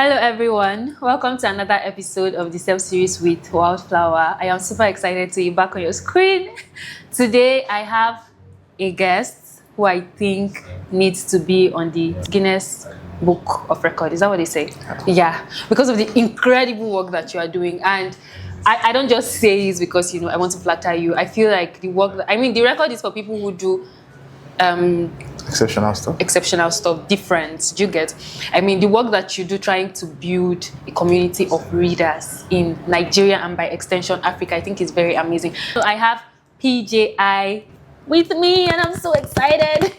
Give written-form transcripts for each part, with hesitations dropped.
Hello everyone, welcome to another episode of the self-series with Wildflower. I am super excited to be back on your screen. Today I have a guest who I think needs to be on the Guinness Book of Record. Is that what they say? Yeah, because of the incredible work that you are doing. And I don't just say this because, I want to flatter you. I feel like the record is for people who do exceptional stuff, different. Do you get? The work that you do trying to build a community of readers in Nigeria and by extension Africa, I think is very amazing. So I have PJI with me and I'm so excited.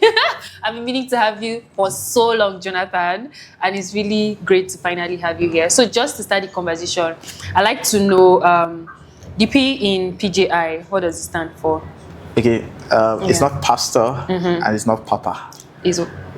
I've been meaning to have you for so long, Jonathan, and it's really great to finally have you here. So just to start the conversation, I'd like to know the P in PJI, what does it stand for? Okay, it's not pastor and it's not papa. It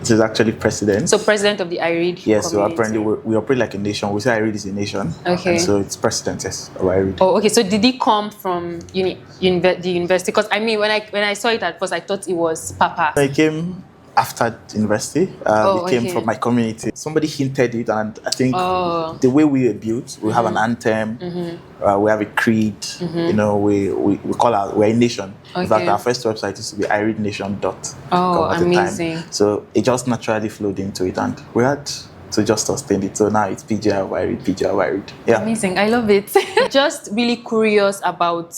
is actually president. So president of the iRead. Yes, so apparently we operate like a nation. We say iRead is a nation. Okay. And so it's president, yes, of iRead. Oh, okay. So did it come from the university? Because when I saw it at first, I thought it was papa. I came after university. It came from my community. Somebody hinted it, and I think the way we are built, we have an anthem, we have a creed. We call we're a nation. Okay. In fact, our first website used to be iReadNation.com at the amazing. time. So it just naturally flowed into it, and we had to just sustain it. So now it's PJI of iRead, PJI of iRead. Yeah. Amazing. I love it. Just really curious about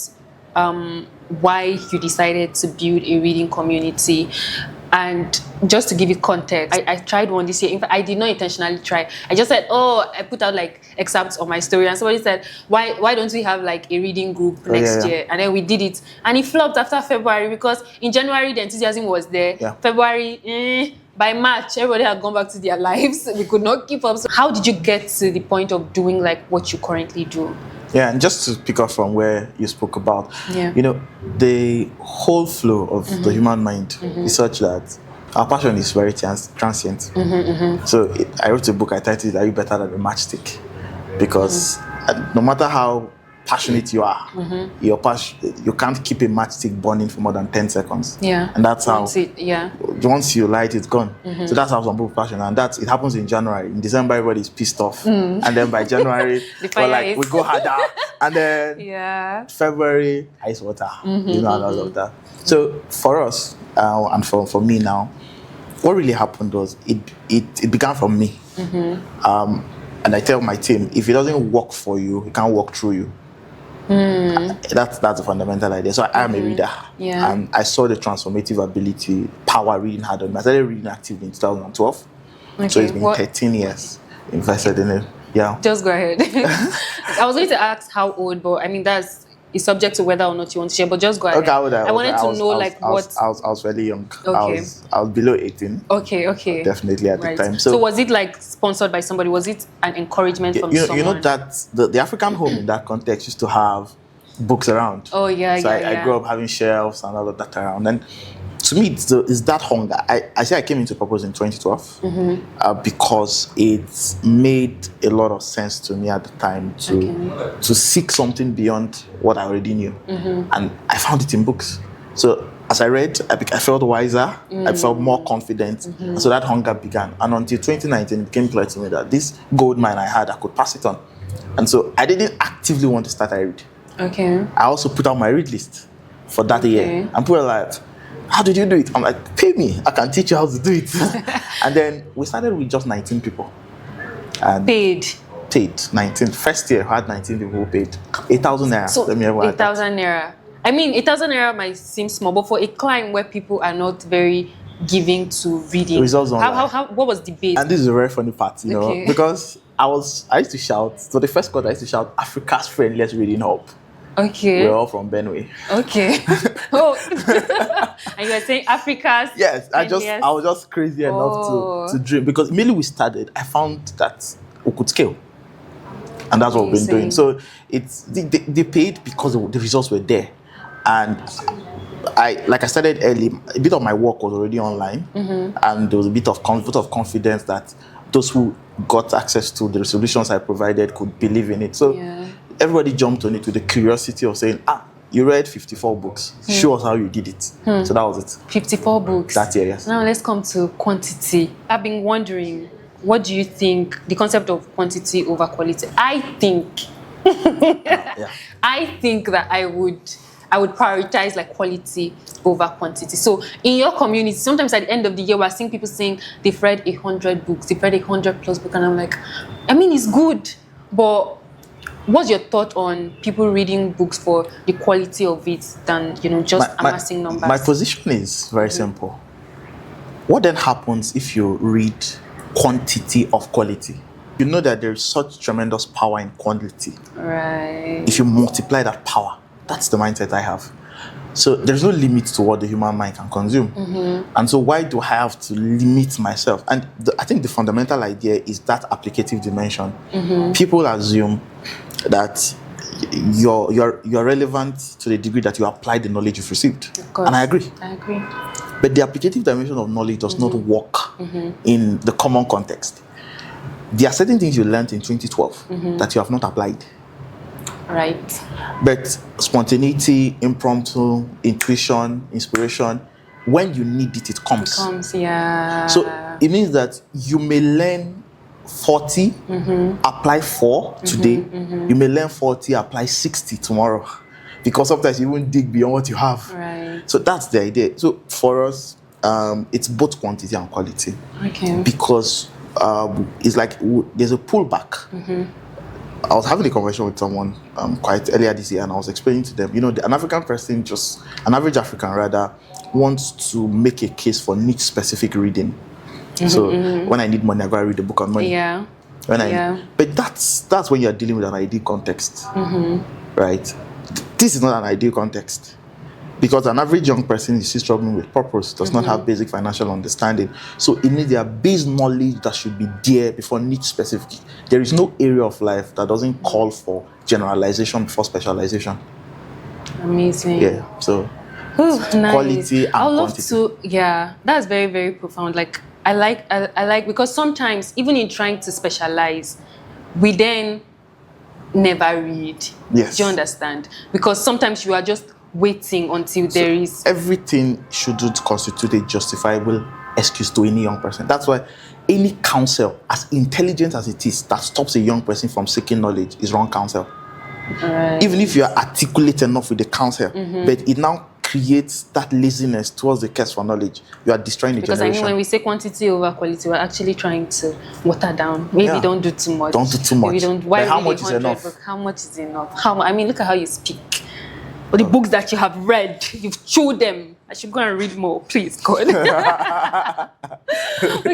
why you decided to build a reading community. And just to give you context, I tried one this year. In fact, I did not intentionally try. I just said, I put out like excerpts of my story, and somebody said, why don't we have like a reading group next year? And then we did it, and it flopped after February because in January the enthusiasm was there. Yeah. February, by March, everybody had gone back to their lives. We could not keep up. So how did you get to the point of doing like what you currently do? Yeah, and just to pick up from where you spoke about, the whole flow of the human mind is such that our passion is very transient. So I wrote a book, I titled, "Are You Better Than a Matchstick?" Because no matter how passionate you are, your passion, you can't keep a matchstick burning for more than 10 seconds. Yeah. And that's how, once you light, it's gone. So that's how some people passion. And it happens in January. In December, everybody's pissed off. And then by January, we go harder. And then February, ice water. And all of that. So for us, and for me now, what really happened was it began from me. And I tell my team, if it doesn't work for you, it can't work through you. That's a fundamental idea. So I am a reader, and I saw the transformative ability, power reading had on me. I started reading actively in 2012, so it's been 13 years invested in it. Yeah. Just go ahead. I was going to ask how old, but that's subject to whether or not you want to share. But just go ahead. Okay, I wanted to know what. I was fairly young. Okay. I was below 18. Okay. Definitely at the time. So was it like sponsored by somebody? Was it an encouragement from someone? You know that the African home in that context used to have books around. Oh yeah. So I grew up having shelves and all of that around. And to me, it's that hunger. I say I came into purpose in 2012 because it made a lot of sense to me at the time to seek something beyond what I already knew. And I found it in books. So as I read, I felt wiser, I felt more confident. And so that hunger began. And until 2019, it became clear to me that this gold mine I had, I could pass it on. And so I didn't actively want to start iRead. Okay. I also put out my read list for that year. And people were like, "How did you do it?" I'm like, "Pay me, I can teach you how to do it." And then we started with just 19 people. And paid 19. First year, I had 19 people who paid 8,000 naira. So 8,000 naira. 8,000 naira might seem small, but for a client where people are not very giving to reading, results what was the base? And this is a very funny part, because I used to shout. So the first quarter, I used to shout, "Africa's friendliest reading hub." Okay. We're all from Benue. Okay. And you were saying Africa's. Yes, I was just crazy enough to dream, because immediately we started, I found that we could scale, and that's what we've been doing. So they paid because the results were there, and I started early. A bit of my work was already online, and there was a bit of confidence that those who got access to the solutions I provided could believe in it. So everybody jumped on it with the curiosity of saying, you read 54 books. Show us how you did it. So that was it. 54 books. That year, yes. Now let's come to quantity. I've been wondering, what do you think the concept of quantity over quality? I think I think that I would prioritize like quality over quantity. So in your community, sometimes at the end of the year, we're seeing people saying they've read 100 books, they've read 100 plus books, and I'm like, I mean, it's good, but what's your thought on people reading books for the quality of it than, just amassing numbers? My position is very simple. What then happens if you read quantity of quality? You know that there is such tremendous power in quantity. Right. If you multiply that power, that's the mindset I have. So there's no limit to what the human mind can consume. And so why do I have to limit myself? And I think the fundamental idea is that applicative dimension. People assume that you're relevant to the degree that you apply the knowledge you've received. And I agree. But the applicative dimension of knowledge does not work in the common context. There are certain things you learned in 2012 that you have not applied. Right. But spontaneity, impromptu, intuition, inspiration, when you need it, it comes. It comes, yeah. So it means that you may learn 40, apply 4 today. You may learn 40, apply 60 tomorrow. Because sometimes you won't dig beyond what you have. Right. So that's the idea. So for us, it's both quantity and quality. Okay. Because it's like there's a pullback. I was having a conversation with someone quite earlier this year, and I was explaining to them, an average African rather, wants to make a case for niche specific reading. So when I need money, I go and read a book on money. Yeah. But that's when you're dealing with an ideal context, right? This is not an ideal context. Because an average young person is still struggling with purpose, does not have basic financial understanding. So it needs their base knowledge that should be there before niche specific. There is no area of life that doesn't call for generalization before specialization. Amazing. Yeah. So nice. Quality and quantity. That's very, very profound. Like I like because sometimes even in trying to specialize, we then never read. Yes. Do you understand? Because sometimes you are just waiting until there is... Everything shouldn't constitute a justifiable excuse to any young person. That's why any counsel, as intelligent as it is, that stops a young person from seeking knowledge is wrong counsel. Right. Even if you are articulate enough with the counsel, but it now creates that laziness towards the quest for knowledge, you are destroying the generation. Because when we say quantity over quality, we're actually trying to water down. Maybe don't do too much. Don't do too much. Why how much is enough? How much is enough? Look at how you speak. Or the books that you have read, you've chewed them. I should go and read more, please, God. Okay,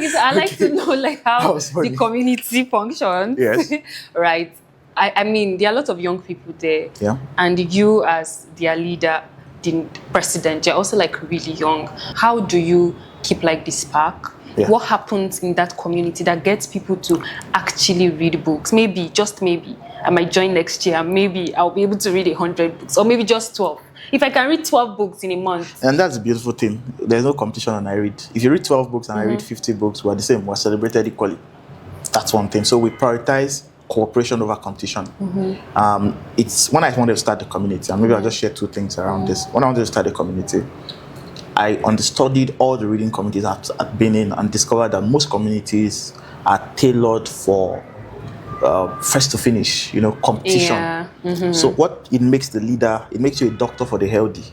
so I like to know how the community functions. Yes. Right. I mean, there are a lot of young people there. Yeah. And you as their leader, the president, you're also really young. How do you keep the spark? Yeah. What happens in that community that gets people to actually read books? Maybe, just maybe, I might join next year. Maybe I'll be able to read 100 books, or maybe just 12. If I can read 12 books in a month. And that's a beautiful thing. There's no competition on iRead. If you read 12 books and I read 50 books, we're the same. We're celebrated equally. That's one thing. So we prioritize cooperation over competition. It's when I wanted to start the community, and maybe I'll just share 2 things around this. When I wanted to start the community, I understudied all the reading communities I've been in and discovered that most communities are tailored for first to finish, competition. Yeah. So what it makes the leader, it makes you a doctor for the healthy.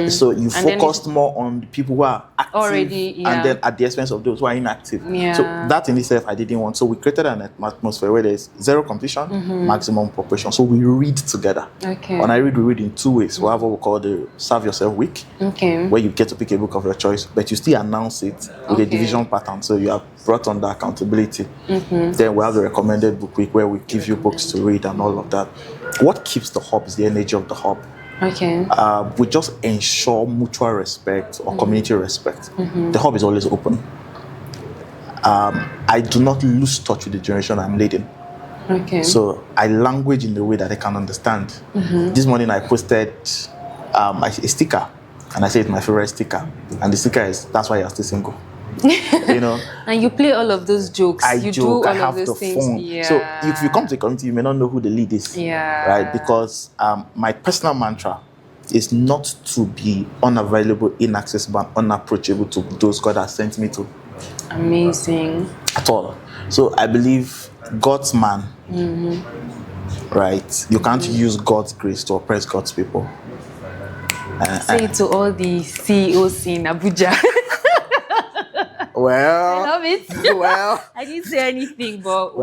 So you focused more on the people who are active already, and then at the expense of those who are inactive. Yeah. So that in itself I didn't want. So we created an atmosphere where there's zero competition, maximum cooperation. So we read together. Okay. When I read, we read in 2 ways. We have what we call the Serve Yourself Week, where you get to pick a book of your choice, but you still announce it with a division pattern. So you have brought on the accountability. Then we have the Recommended Book Week, where we give you books to read and all of that. What keeps the hub is the energy of the hub. Okay. We just ensure mutual respect or community respect. The hub is always open. I do not lose touch with the generation I'm leading. Okay. So I language in the way that they can understand. This morning I posted a sticker, and I say it's my favorite sticker. And the sticker is, that's why you're still single. And you play all of those jokes. I you joke, do all I have of those the things. phone. Yeah. So if you come to the community, you may not know who the lead is. Yeah. Right? Because my personal mantra is not to be unavailable, inaccessible, and unapproachable to those God has sent me to. Amazing. at all. So I believe God's man, right? You can't use God's grace to oppress God's people. Say it to all the CEOs in Abuja. Well, I love it. Well, I didn't say anything, but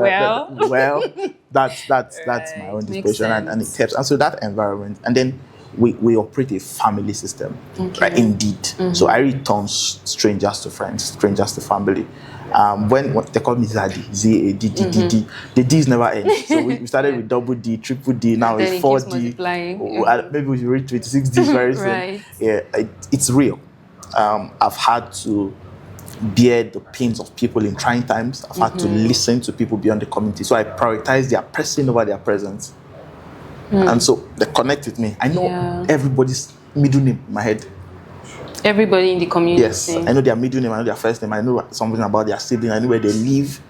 that's my own disposition, and it helps. And so that environment, and then we operate a family system, right? Indeed. So I return strangers to friends, strangers to family. When they call me Zadi, Z-A-D-D-D-D, the D's never end. So we started with double D, triple D, now it's 4D. Maybe we should reach 26 D's very soon. Right. Yeah, it's real. I've had to bear the pains of people in trying times. I've had to listen to people beyond the community. So I prioritize their person over their presence. And so they connect with me. I know everybody's middle name in my head. Everybody in the community. Yes, I know their middle name, I know their first name, I know something about their sibling, I know where they live.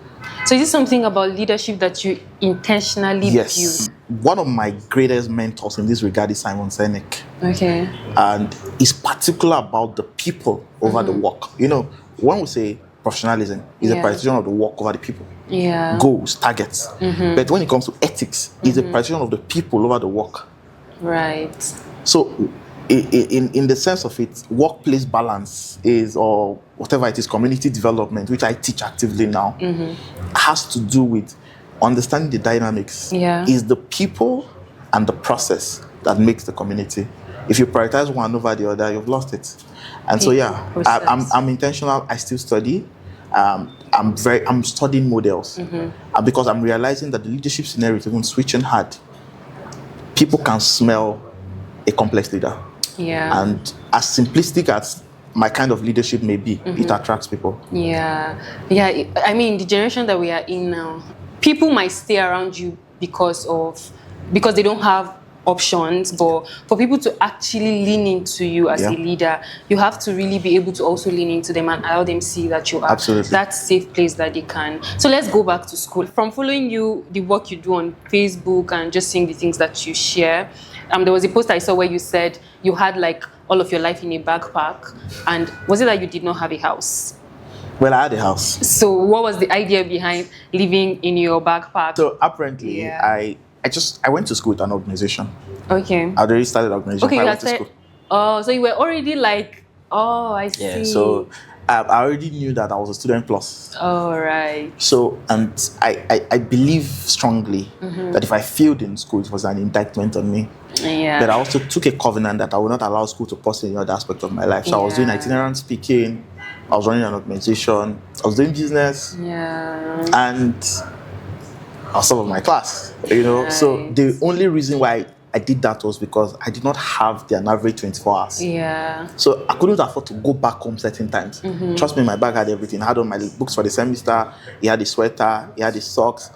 So is this something about leadership that you intentionally build? One of my greatest mentors in this regard is Simon Sinek. Okay. And he's particular about the people over the work. You know, when we say professionalism, is a prioritization of the work over the people. Yeah. Goals, targets. But when it comes to ethics, it's a prioritization of the people over the work. Right. So in the sense of it, workplace balance is, or whatever it is, community development, which I teach actively now, has to do with understanding the dynamics. Is the people and the process that makes the community. If you prioritize one over the other, you've lost it. And so I'm intentional. I still study. I'm studying models, and because I'm realizing that the leadership scenario is even switching hard. People can smell a complex leader. And as simplistic as my kind of leadership may be, it attracts people. I mean, the generation that we are in now, people might stay around you because they don't have options, but for people to actually lean into you as a leader, you have to really be able to also lean into them and allow them see that you are that safe place that they can. So let's go back to school. From following you, the work you do on Facebook and just seeing the things that you share, there was a post I saw where you said you had like all of your life in a backpack, and was it that you did not have a house? Well, I had a house. So what was the idea behind living in your backpack? So apparently, I went to school with an organization. Okay. I already started an organization. Okay, I went to school. Oh, so you were already like, I see. Yeah, so I already knew that I was a student plus. Oh, right. So, and I believe strongly that if I failed in school, it was an indictment on me. But I also took a covenant that I would not allow school to pursue any other aspect of my life. So I was doing itinerant speaking, I was running an organization, I was doing business, and I was top of my class, you know. Nice. So the only reason why I did that was because I did not have an average 24 hours. So I couldn't afford to go back home certain times. Trust me, my bag had everything. I had all my books for the semester. He had the sweater. He had the socks.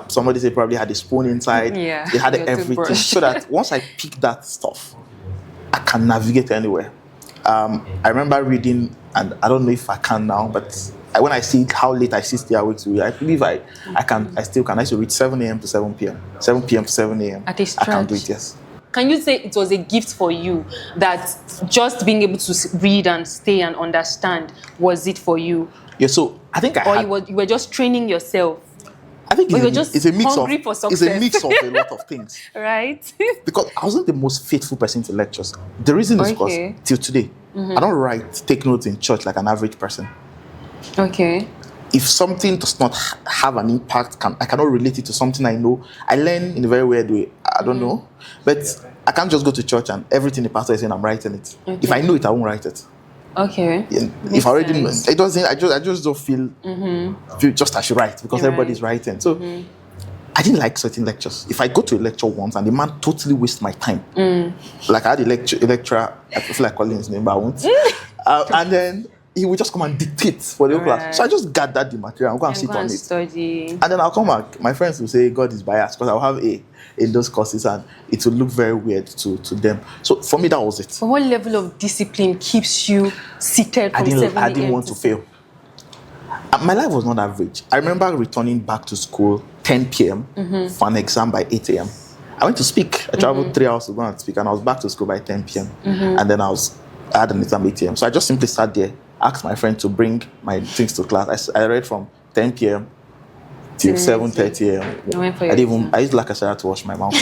Somebody said probably had the spoon inside. They had everything. So that once I picked that stuff, I can navigate anywhere. I remember reading, and I don't know if I can now, but when I see how late I sit there awake to read, I believe I still can. I used to read 7 a.m. to 7 p.m. 7 p.m. to 7 a.m. At a stretch. I can do it, yes. Can you say it was a gift for you that just being able to read and stay and understand, was it for you? Yeah, so I think you were just training yourself. I think it's a mix of a lot of things. Right. Because I wasn't the most faithful person to lectures. The reason is because till today, I don't take notes in church like an average person. Okay. If something does not have an impact, I cannot relate it to something I know. I learn in a very weird way. I don't know. But I can't just go to church and everything the pastor is saying, I'm writing it. Okay. If I know it, I won't write it. Okay. If I already know it, doesn't. I just don't feel just I should write because everybody's writing. So I didn't like certain lectures. If I go to a lecture once and the man totally wastes my time, like I had a lecturer, I feel like calling his name, but I won't. And then he would just come and dictate for the whole class. So I just gathered the material and go and sit on it. Study. And then I'll come back. My friends will say God is biased because I'll have A in those courses and it will look very weird to them. So for me, that was it. So what level of discipline keeps you seated from 7 a.m. I didn't want to fail. My life was not average. I remember returning back to school 10 p.m. for an exam by 8 a.m. I went to speak. I traveled 3 hours to go and speak and I was back to school by 10 p.m. And then I had an exam 8 a.m. So I just simply sat there, asked my friend to bring my things to class. I read from 10 p.m. till 7:30 a.m. I used like I said to wash my mouth.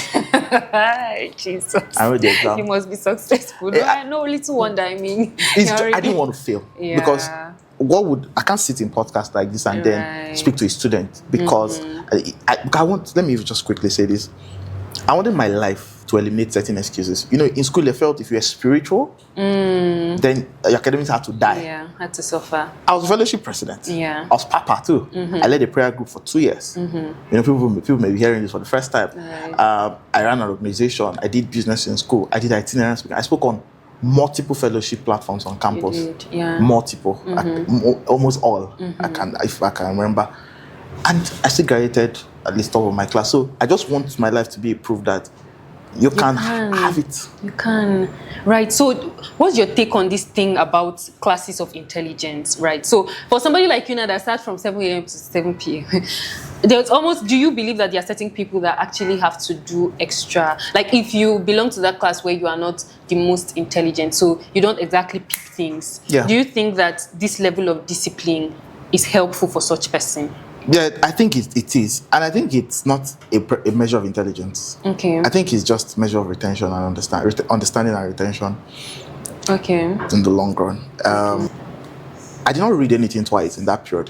Jesus. I read the exam. You must be successful. No, little wonder. I mean, I didn't want to fail because I can't sit in podcast like this and then speak to a student because let me just quickly say this. I wanted my life to eliminate certain excuses. You know, in school, they felt if you're spiritual, then your academics had to die. Yeah, had to suffer. I was fellowship president. Yeah. I was papa too. I led a prayer group for 2 years. You know, people may be hearing this for the first time. Right. I ran an organization. I did business in school. I did itinerant speaking. I spoke on multiple fellowship platforms on campus. You did, yeah. Multiple. Almost all. If I can remember. And I still graduated at least top of my class. So I just want my life to be a proof that you can have it. You can. Right. So what's your take on this thing about classes of intelligence, right? So for somebody like you now that starts from 7 a.m. to 7 p.m., do you believe that there are certain people that actually have to do extra? Like if you belong to that class where you are not the most intelligent, so you don't exactly pick things. Yeah. Do you think that this level of discipline is helpful for such person? Yeah, I think it is. And I think it's not a measure of intelligence. Okay. I think it's just a measure of retention and understanding and retention. Okay. In the long run. I did not read anything twice in that period.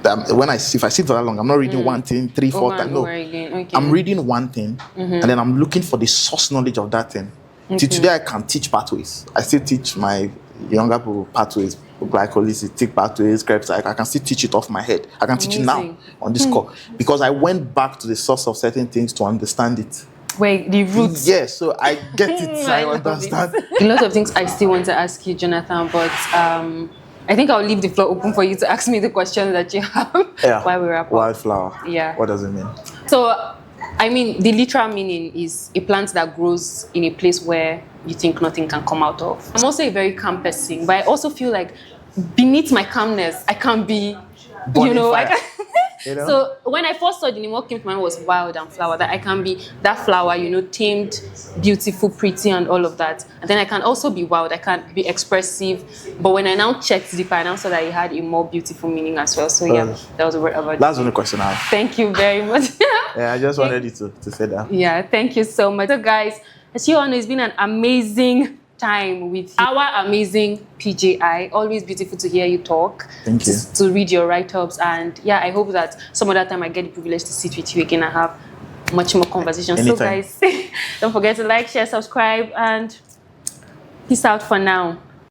If I sit for that long, I'm not reading one thing 3-4 times. No. Okay. I'm reading one thing and then I'm looking for the source knowledge of that thing. Till today, I can teach pathways. I still teach my younger people pathways. Glycolytic pathways, Krebs. I can still teach it off my head. I can teach it now on this call because I went back to the source of certain things to understand it. Wait, the roots. Yes, so I get it. I understand. A lot of things I still want to ask you, Jonathan, but I think I'll leave the floor open for you to ask me the questions that you have while we wrap up. Wildflower. Yeah. What does it mean? So, I mean, the literal meaning is a plant that grows in a place where you think nothing can come out of. I'm also a very calm person, but I also feel like beneath my calmness, I can be, you know. So when I first saw the name, what came to mind was wild and flower, that I can be that flower, you know, tamed, beautiful, pretty, and all of that. And then I can also be wild, I can be expressive. But when I now checked deeper, I now saw that it had a more beautiful meaning as well. So yeah, that was a word about that's the only question I have. Thank you very much. I just wanted you to say that. Yeah, thank you so much. So guys, as you all know, it's been an amazing time with our amazing PJI. Always beautiful to hear you talk. Thank you. To read your write-ups. And yeah, I hope that some other time I get the privilege to sit with you again and have much more conversations. Anytime. So guys, don't forget to like, share, subscribe, and peace out for now.